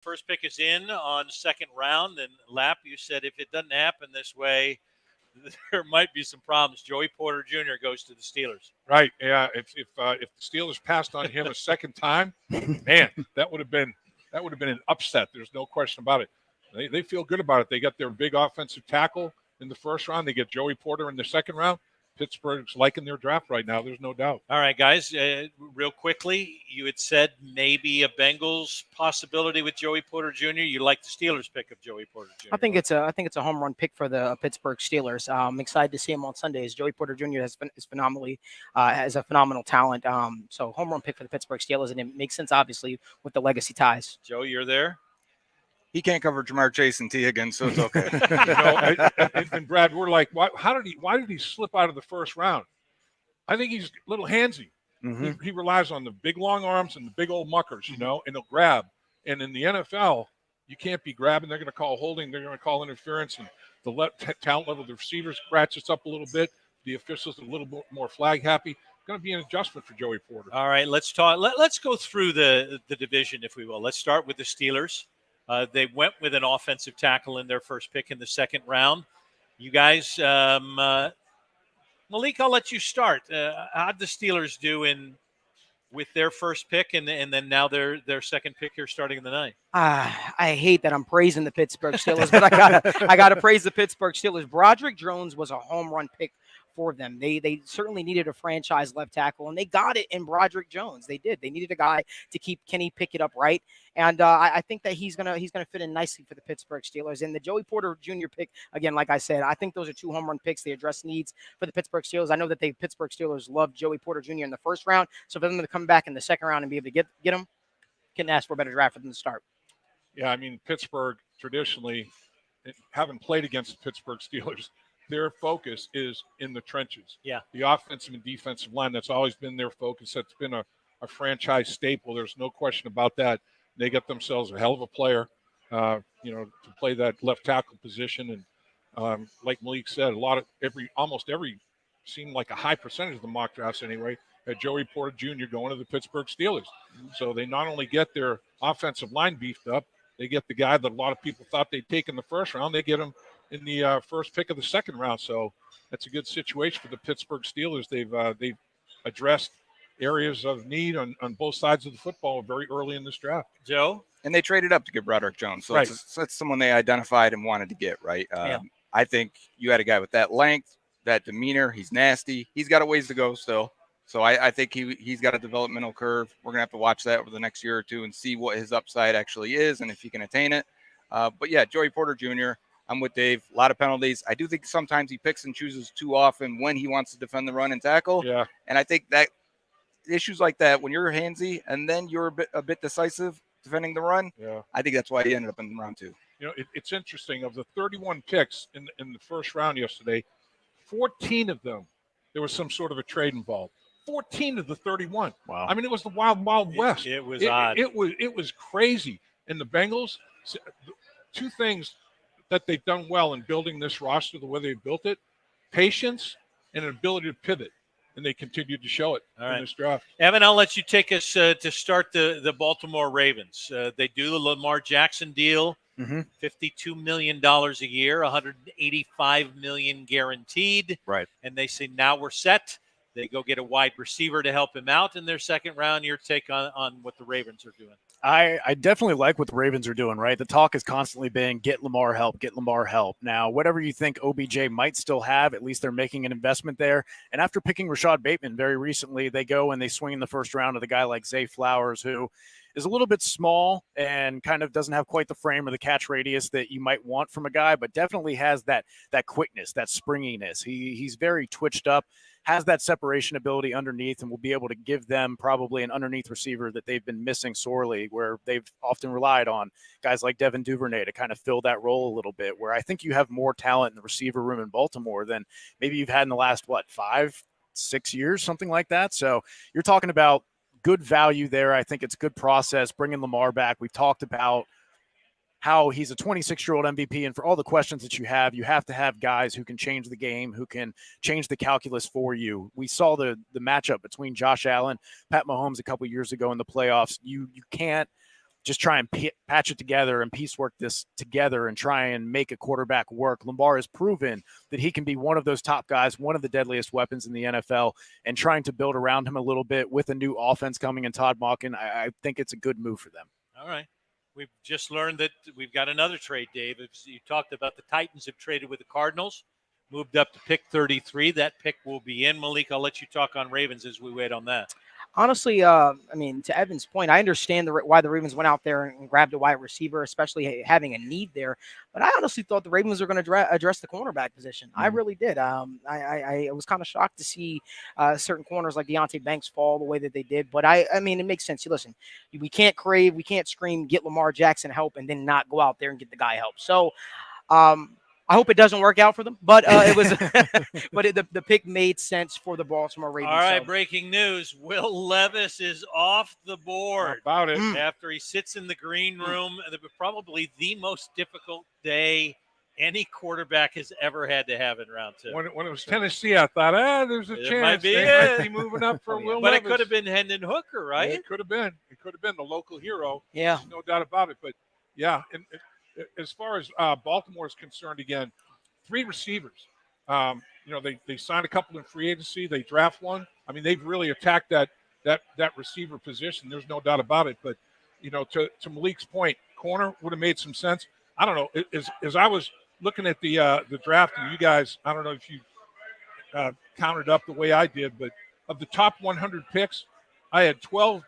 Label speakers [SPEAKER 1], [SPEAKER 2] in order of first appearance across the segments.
[SPEAKER 1] First pick is in on second round, and Lap, you said if it doesn't happen this way, there might be some problems. Joey Porter Jr. goes to the Steelers.
[SPEAKER 2] Right. Yeah. If the Steelers passed on him a second time, man, that would have been an upset. There's no question about it. They feel good about it. They got their big offensive tackle in the first round. They get Joey Porter in the second round. Pittsburgh's liking their draft right now. There's no doubt.
[SPEAKER 1] All right, guys, real quickly, you had said maybe a Bengals possibility with Joey Porter Jr. You like the Steelers pick of Joey Porter Jr.
[SPEAKER 3] I think it's a home run pick for the Pittsburgh Steelers. I'm excited to see him on Sundays. Joey Porter Jr. has a phenomenal talent. So home run pick for the Pittsburgh Steelers, and it makes sense obviously with the legacy ties.
[SPEAKER 1] Joe, you're there.
[SPEAKER 4] He can't cover Jamar Chase and T again, so it's okay.
[SPEAKER 2] And Brad, we're like, why did he slip out of the first round? I think he's a little handsy. Mm-hmm. He relies on the big long arms and the big old muckers, and he'll grab. And in the NFL, you can't be grabbing. They're going to call holding. They're going to call interference. And the talent level of the receivers ratchets up a little bit. The officials are a little bit more flag happy. It's going to be an adjustment for Joey Porter.
[SPEAKER 1] All right, let's talk. Let's go through the division, if we will. Let's start with the Steelers. They went with an offensive tackle in their first pick in the second round. You guys, Malik, I'll let you start. How'd the Steelers do with their first pick and then now their second pick here starting in the ninth?
[SPEAKER 3] I hate that I'm praising the Pittsburgh Steelers, but I gotta praise the Pittsburgh Steelers. Broderick Jones was a home run pick for them. They certainly needed a franchise left tackle, and they got it in Broderick Jones. They did. They needed a guy to keep Kenny Pickett upright, and I think that he's gonna fit in nicely for the Pittsburgh Steelers. And the Joey Porter Jr. pick, again, like I said, I think those are two home run picks. They address needs for the Pittsburgh Steelers. I know that the Pittsburgh Steelers love Joey Porter Jr. in the first round, so for them to come back in the second round and be able to get him, couldn't ask for a better draft for them to start.
[SPEAKER 2] Yeah, I mean, Pittsburgh traditionally, having played against the Pittsburgh Steelers, their focus is in the trenches.
[SPEAKER 1] Yeah.
[SPEAKER 2] The offensive and defensive line, that's always been their focus. That's been a franchise staple. There's no question about that. They got themselves a hell of a player, to play that left tackle position. And like Malik said, almost every seemed like a high percentage of the mock drafts anyway, had Joey Porter Jr. going to the Pittsburgh Steelers. So they not only get their offensive line beefed up, they get the guy that a lot of people thought they'd take in the first round. They get him in the first pick of the second round. So that's a good situation for the Pittsburgh Steelers. They've addressed areas of need on both sides of the football very early in this draft.
[SPEAKER 1] Joe?
[SPEAKER 4] And they traded up to get Broderick Jones. So
[SPEAKER 2] right.
[SPEAKER 4] That's someone they identified and wanted to get, right? I think you had a guy with that length, that demeanor. He's nasty. He's got a ways to go still. So I think he's got a developmental curve. We're going to have to watch that over the next year or two and see what his upside actually is and if he can attain it. But, yeah, Joey Porter Jr., I'm with Dave. A lot of penalties. I do think sometimes he picks and chooses too often when he wants to defend the run and tackle.
[SPEAKER 2] Yeah.
[SPEAKER 4] And I think that issues like that, when you're handsy and then you're a bit decisive defending the run, I think that's why he ended up in round two.
[SPEAKER 2] It's interesting. Of the 31 picks in the first round yesterday, 14 of them, there was some sort of a trade involved. 14 of the 31.
[SPEAKER 1] Wow.
[SPEAKER 2] I mean, it was the wild, wild west.
[SPEAKER 1] It was odd.
[SPEAKER 2] It was crazy. And the Bengals, two things that they've done well in building this roster, the way they built it, patience and an ability to pivot. And they continued to show it in this draft.
[SPEAKER 1] Evan, I'll let you take us to start the Baltimore Ravens. They do the Lamar Jackson deal, $52 million a year, $185 million guaranteed.
[SPEAKER 5] Right.
[SPEAKER 1] And they say, now we're set. They go get a wide receiver to help him out in their second round. Your take on what the Ravens are doing?
[SPEAKER 5] I definitely like what the Ravens are doing, right? The talk has constantly been get Lamar help. Now, whatever you think OBJ might still have, at least they're making an investment there. And after picking Rashad Bateman very recently, they go and they swing in the first round of the guy like Zay Flowers, who is a little bit small and kind of doesn't have quite the frame or the catch radius that you might want from a guy, but definitely has that quickness, that springiness. He's very twitched up, has that separation ability underneath, and will be able to give them probably an underneath receiver that they've been missing sorely, where they've often relied on guys like Devin Duvernay to kind of fill that role a little bit, where I think you have more talent in the receiver room in Baltimore than maybe you've had in the last, 5-6 years, something like that. So you're talking about good value there. I think it's good process, bringing Lamar back. We've talked about how he's a 26-year-old MVP, and for all the questions that you have to have guys who can change the game, who can change the calculus for you. We saw the matchup between Josh Allen, Pat Mahomes a couple years ago in the playoffs. You can't just try and patch it together and piecework this together and try and make a quarterback work. Lamar has proven that he can be one of those top guys, one of the deadliest weapons in the NFL, and trying to build around him a little bit with a new offense coming in Todd Monken, I think it's a good move for them.
[SPEAKER 1] All right. We've just learned that we've got another trade, Dave. You talked about the Titans have traded with the Cardinals, moved up to pick 33. That pick will be in. Malik, I'll let you talk on Ravens as we wait on that.
[SPEAKER 3] Honestly, I mean, to Evan's point, I understand why the Ravens went out there and grabbed a wide receiver, especially having a need there. But I honestly thought the Ravens were going to address the cornerback position. I really did. I was kind of shocked to see certain corners like Deonte Banks fall the way that they did. But I mean, it makes sense. Listen, we can't scream, get Lamar Jackson help, and then not go out there and get the guy help. So, I hope it doesn't work out for them, but it was, the pick made sense for the Baltimore Ravens.
[SPEAKER 1] All right, breaking news: Will Levis is off the board.
[SPEAKER 2] How about it?
[SPEAKER 1] After he sits in the green room, probably the most difficult day any quarterback has ever had to have in round two.
[SPEAKER 2] When it was Tennessee, I thought, there's a chance they might be moving up for Will
[SPEAKER 1] but
[SPEAKER 2] Levis.
[SPEAKER 1] it could have been Hendon Hooker, right?
[SPEAKER 2] Yeah, it could have been. It could have been the local hero.
[SPEAKER 3] Yeah,
[SPEAKER 2] no doubt about it. But yeah, and as far as Baltimore is concerned, again, 3 receivers. They signed a couple in free agency. They draft one. I mean, they've really attacked that receiver position. There's no doubt about it. But to Malik's point, corner would have made some sense. I don't know. As I was looking at the draft, and you guys, I don't know if you counted up the way I did, but of the top 100 picks, I had 12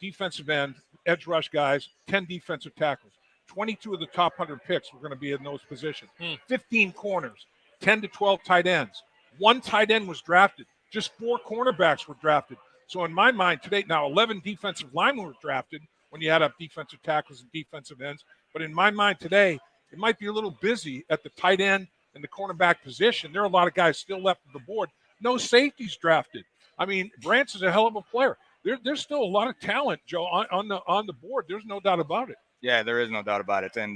[SPEAKER 2] defensive end edge rush guys, 10 defensive tackles. 22 of the top 100 picks were going to be in those positions. 15 corners, 10 to 12 tight ends. 1 tight end was drafted. Just 4 cornerbacks were drafted. So in my mind today, now 11 defensive linemen were drafted when you add up defensive tackles and defensive ends. But in my mind today, it might be a little busy at the tight end and the cornerback position. There are a lot of guys still left on the board. No safeties drafted. I mean, Branch is a hell of a player. There's still a lot of talent, Joe, on the board. There's no doubt about it.
[SPEAKER 4] Yeah, there is no doubt about it. And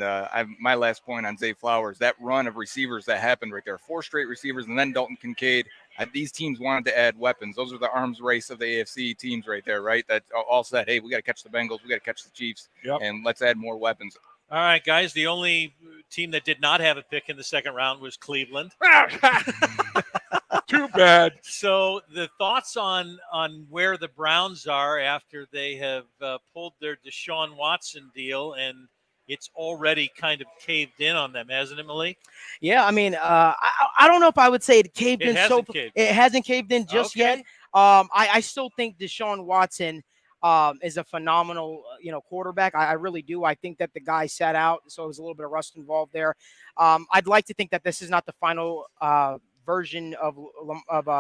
[SPEAKER 4] my last point on Zay Flowers, that run of receivers that happened right there, 4 straight receivers, and then Dalton Kincaid. These teams wanted to add weapons. Those are the arms race of the AFC teams right there, right? That all said, hey, we got to catch the Bengals, we got to catch the Chiefs, and let's add more weapons.
[SPEAKER 1] All right, guys, the only team that did not have a pick in the second round was Cleveland.
[SPEAKER 2] Too bad.
[SPEAKER 1] So the thoughts on where the Browns are after they have pulled their Deshaun Watson deal, and it's already kind of caved in on them, hasn't it, Malik?
[SPEAKER 3] Yeah, I mean, I don't know if I would say it caved in. It hasn't caved in just yet. I still think Deshaun Watson is a phenomenal, quarterback. I really do. I think that the guy sat out, so there's a little bit of rust involved there. I'd like to think that this is not the final version of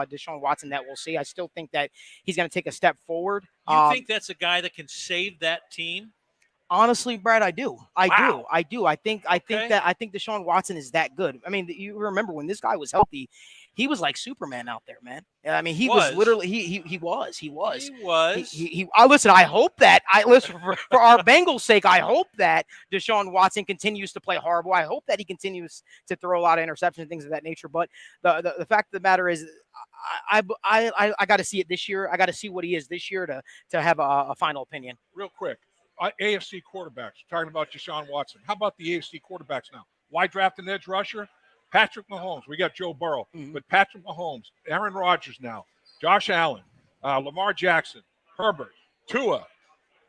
[SPEAKER 3] Deshaun Watson that we'll see. I still think that he's going to take a step forward.
[SPEAKER 1] You think that's a guy that can save that team?
[SPEAKER 3] Honestly, Brad, I do. I do. I think Deshaun Watson is that good. I mean, you remember when this guy was healthy, he was like Superman out there, man. I mean, he was literally he was. Listen, I hope that for our Bengals' sake, I hope that Deshaun Watson continues to play horrible. I hope that he continues to throw a lot of interceptions and things of that nature. But the fact of the matter is, I got to see it this year. I got to see what he is this year to have a final opinion.
[SPEAKER 2] Real quick. AFC quarterbacks. We're talking about Deshaun Watson. How about the AFC quarterbacks now? Why draft an edge rusher? Patrick Mahomes. We got Joe Burrow. But Patrick Mahomes, Aaron Rodgers now, Josh Allen, Lamar Jackson, Herbert, Tua,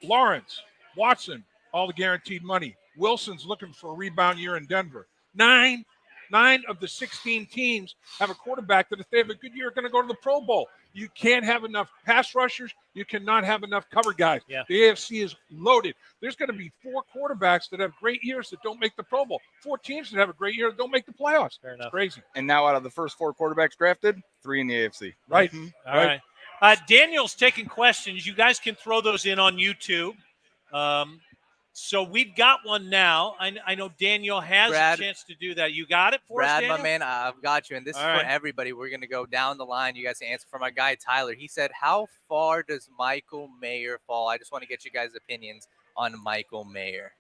[SPEAKER 2] Lawrence, Watson, all the guaranteed money. Wilson's looking for a rebound year in Denver. 9 of the 16 teams have a quarterback that if they have a good year are going to go to the Pro Bowl. You can't have enough pass rushers. You cannot have enough cover guys.
[SPEAKER 1] Yeah.
[SPEAKER 2] The AFC is loaded. There's going to be 4 quarterbacks that have great years that don't make the Pro Bowl. 4 teams that have a great year that don't make the playoffs.
[SPEAKER 1] Fair enough.
[SPEAKER 2] It's crazy.
[SPEAKER 4] And now out of the first 4 quarterbacks drafted, 3 in the AFC.
[SPEAKER 2] Right.
[SPEAKER 1] All right. Daniel's taking questions. You guys can throw those in on YouTube. So we've got one now. I know Daniel has a chance to do that. You got it for us, Daniel?
[SPEAKER 6] my man, I've got you. And this is for everybody. We're going to go down the line. You guys can answer from our guy, Tyler. He said, how far does Michael Mayer fall? I just want to get you guys' opinions on Michael Mayer.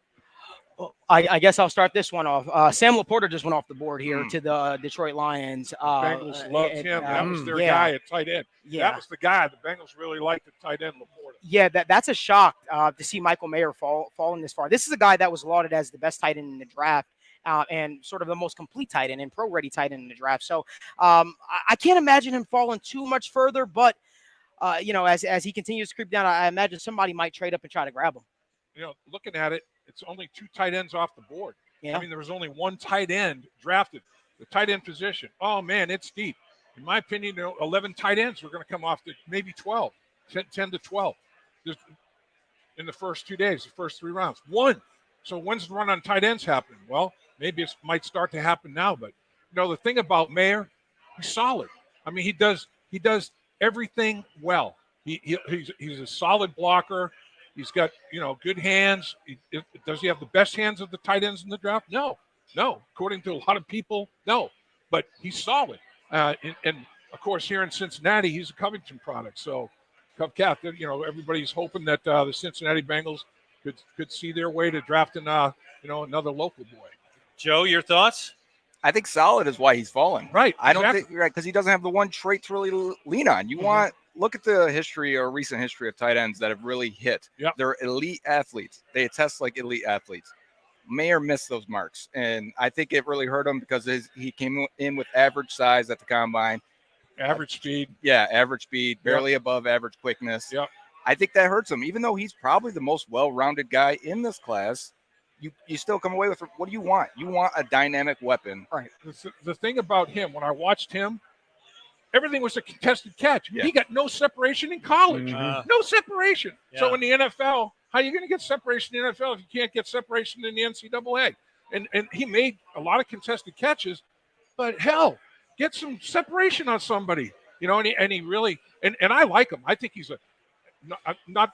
[SPEAKER 3] Well, I guess I'll start this one off. Sam Laporta just went off the board here to the Detroit Lions.
[SPEAKER 2] Bengals loved him. That was their guy at tight end.
[SPEAKER 3] Yeah.
[SPEAKER 2] That was the guy the Bengals really liked at tight end, Laporta.
[SPEAKER 3] Yeah, that's a shock to see Michael Mayer falling this far. This is a guy that was lauded as the best tight end in the draft. And sort of the most complete tight end and pro-ready tight end in the draft. So I can't imagine him falling too much further, but, as he continues to creep down, I imagine somebody might trade up and try to grab him.
[SPEAKER 2] Looking at it, it's only 2 tight ends off the board.
[SPEAKER 3] Yeah.
[SPEAKER 2] I mean, there was only 1 tight end drafted. The tight end position, oh, man, it's deep. In my opinion, 11 tight ends are going to come off to maybe 12, 10 to 12 in the first 2 days, the first 3 rounds. 1. So when's the run on tight ends happening? Well, maybe it might start to happen now. But, the thing about Mayer, he's solid. I mean, he does everything well. He's a solid blocker. He's got, good hands. Does he have the best hands of the tight ends in the draft? No. According to a lot of people, no. But he's solid. And of course, here in Cincinnati, he's a Covington product. So, Cubcat, everybody's hoping that the Cincinnati Bengals could see their way to drafting, another local boy.
[SPEAKER 1] Joe, your thoughts?
[SPEAKER 4] I think solid is why he's fallen.
[SPEAKER 2] Right.
[SPEAKER 4] I don't think you're right because he doesn't have the one trait to really lean on. Look at the history or recent history of tight ends that have really hit.
[SPEAKER 2] Yep.
[SPEAKER 4] They're elite athletes. They attest like elite athletes. Mayer missed those marks, and I think it really hurt him because he came in with average size at the combine.
[SPEAKER 2] Average speed.
[SPEAKER 4] Yeah, average speed, barely above average quickness.
[SPEAKER 2] Yep.
[SPEAKER 4] I think that hurts him. Even though he's probably the most well-rounded guy in this class, you still come away with, what do you want? You want a dynamic weapon.
[SPEAKER 2] Right. The thing about him, when I watched him, everything was a contested catch. He got no separation in college. No separation.
[SPEAKER 1] Yeah.
[SPEAKER 2] So in the NFL, how are you going to get separation in the NFL if you can't get separation in the NCAA? And he made a lot of contested catches, but hell, get some separation on somebody. And he really and I like him. I think he's not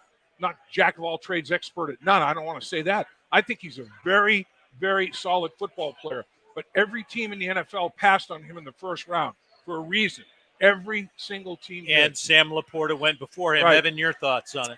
[SPEAKER 2] jack of all trades expert at none. I don't want to say that. I think he's a very, very solid football player. But every team in the NFL passed on him in the first round for a reason. Every single team
[SPEAKER 1] And
[SPEAKER 2] did.
[SPEAKER 1] Sam Laporta went before him.
[SPEAKER 2] Right.
[SPEAKER 1] Evan, your thoughts on it?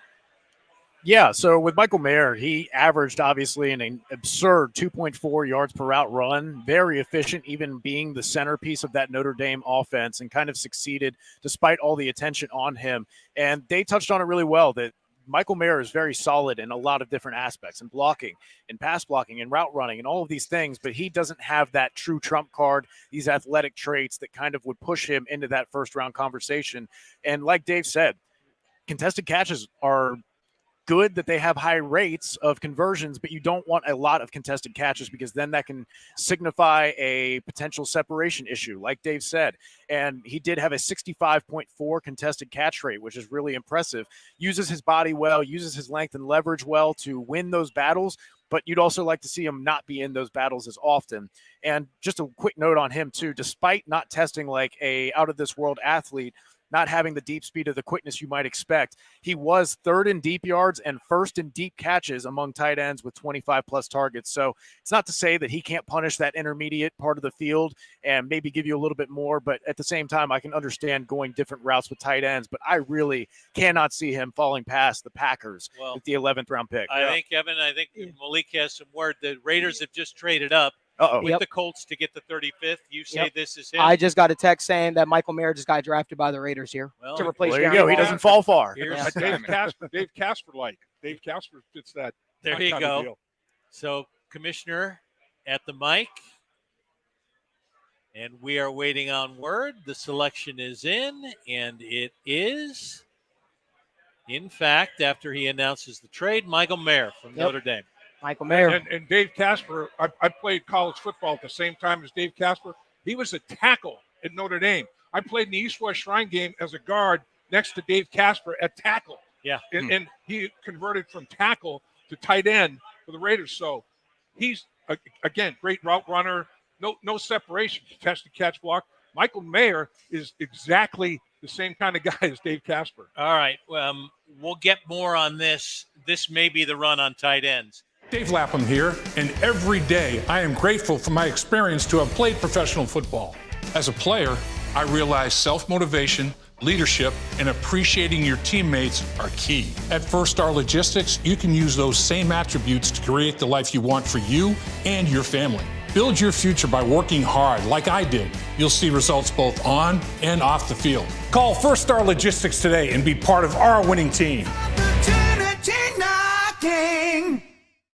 [SPEAKER 5] Yeah, so with Michael Mayer, he averaged obviously an absurd 2.4 yards per route run, very efficient, even being the centerpiece of that Notre Dame offense, and kind of succeeded despite all the attention on him. And they touched on it really well, that Michael Mayer is very solid in a lot of different aspects, in blocking, in pass blocking, in route running, and all of these things, but he doesn't have that true trump card, these athletic traits that kind of would push him into that first-round conversation. And like Dave said, contested catches are good that they have high rates of conversions, but you don't want a lot of contested catches because then that can signify a potential separation issue, like Dave said. And he did have a 65.4 contested catch rate, which is really impressive. Uses his body well, uses his length and leverage well to win those battles, but you'd also like to see him not be in those battles as often. And just a quick note on him too, despite not testing like a out-of-this-world athlete, not having the deep speed or the quickness you might expect, he was 3rd in deep yards and 1st in deep catches among tight ends with 25-plus targets. So it's not to say that he can't punish that intermediate part of the field and maybe give you a little bit more, but at the same time, I can understand going different routes with tight ends, but I really cannot see him falling past the Packers with the 11th round pick.
[SPEAKER 1] I think, Evan, Malik has some word. The Raiders have just traded up with the Colts to get the 35th. You say this is him?
[SPEAKER 3] I just got a text saying that Michael Mayer just got drafted by the Raiders here to replace
[SPEAKER 5] There you go. He doesn't fall far.
[SPEAKER 2] Dave Casper-like. Dave Casper fits that.
[SPEAKER 1] There you go. So, Commissioner at the mic. And we are waiting on word. The selection is in, and it is, in fact, after he announces the trade, Michael Mayer from Notre Dame.
[SPEAKER 3] Michael Mayer.
[SPEAKER 2] And Dave Casper, I played college football at the same time as Dave Casper. He was a tackle at Notre Dame. I played in the East-West Shrine game as a guard next to Dave Casper at tackle.
[SPEAKER 1] Yeah.
[SPEAKER 2] And he converted from tackle to tight end for the Raiders. So he's, again, great route runner, no separation, contested catch block. Michael Mayer is exactly the same kind of guy as Dave Casper.
[SPEAKER 1] All right. We'll get more on this. This may be the run on tight ends.
[SPEAKER 7] Dave Lapham here, and every day I am grateful for my experience to have played professional football. As a player, I realized self-motivation, leadership, and appreciating your teammates are key. At First Star Logistics, you can use those same attributes to create the life you want for you and your family. Build your future by working hard like I did. You'll see results both on and off the field. Call First Star Logistics today and be part of our winning team.
[SPEAKER 8] Opportunity knocking.